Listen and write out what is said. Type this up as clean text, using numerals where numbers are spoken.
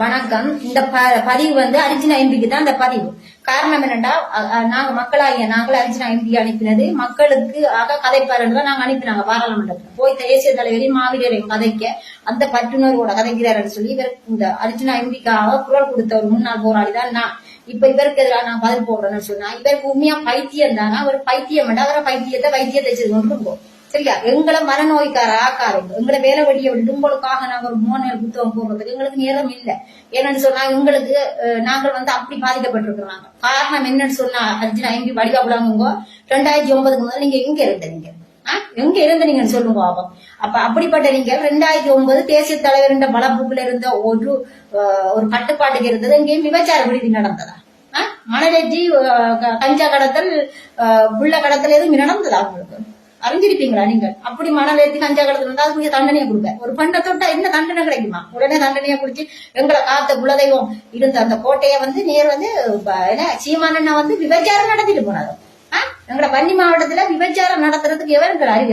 வணக்கம். இந்த பதிவு வந்து அர்ஜுனா எம்பிக்கு தான் இந்த பதிவு. காரணம் என்னன்னா, நாங்க மக்களாகிய நாங்கள் அர்ஜுனா எம்பி அனுப்பினது மக்களுக்கு கதைப்பாருன்றத நாங்க அனுப்பினாங்க பாராளுமன்றத்தில் போய் தேசிய தலைவரையும் மாவீரரையும் கதைக்க அந்த பற்றுணர்வோட கதைக்கிறாருன்னு சொல்லி இவர் இந்த அர்ஜுனா எம்பிக்காக குரல் கொடுத்த ஒரு முன்னாள் போராளி தான் நான். இப்ப இவருக்கு எதிராக நான் பதில் போடுறேன்னு சொன்னா இவருக்கு உண்மையா பைத்தியம் தானா? அவர் பைத்தியம் அவரை வைத்தியத்தை செய்து கொண்டு இருக்கோம். சரியா? எங்களை மனநோய்க்கார ஆக்காருங்க. எங்களை வேலை வழியை விட்டு உங்களுக்காக நாங்க ஒரு 3 நாள் புத்தகம் போடுறதுக்கு எங்களுக்கு நேரம் இல்லை. என்னன்னு சொன்னா எங்களுக்கு நாங்கள் வந்து அப்படி பாதிக்கப்பட்டிருக்கிறாங்க. காரணம் என்னன்னு சொன்னா அர்ஜுனா எம்பி வடிவாங்க 2009 முதல் நீங்க எங்க இருந்தீங்க? எங்க இருந்தீங்கன்னு சொல்லுங்க. அப்ப அப்படிப்பட்ட நீங்க 2009 தேசிய தலைவர் என்ற வளப்புக்குள்ள இருந்த ஒரு கட்டுப்பாட்டுக்கு இருந்தது. எங்கேயும் விபச்சார விடுதி நடந்ததா? மணலேற்றி கஞ்சா கடத்தல் புள்ள கடத்தல் எதுவும் நடந்ததா? உங்களுக்கு அறிஞ்சிருப்பீங்களா நீங்க? அப்படி மணல் ஏற்றி கஞ்சா கடத்தல் இருந்தா அதுக்கு தண்டனையை கொடுப்பேன். ஒரு பெண்ணை தொட்டா என்ன தண்டனை கிடைக்குமா? உடனே தண்டனையை குடிச்சு எங்களை காத்த குலதெய்வம் இருந்த அந்த கோட்டையை வந்து நேர் வந்து சீமானண்ணா வந்து விபச்சாரம் நடத்திட்டு போனாரு. எங்களோட வன்னி மாவட்டத்துல விபச்சாரம் நடத்துறதுக்கு எவருக்கு அறிவு?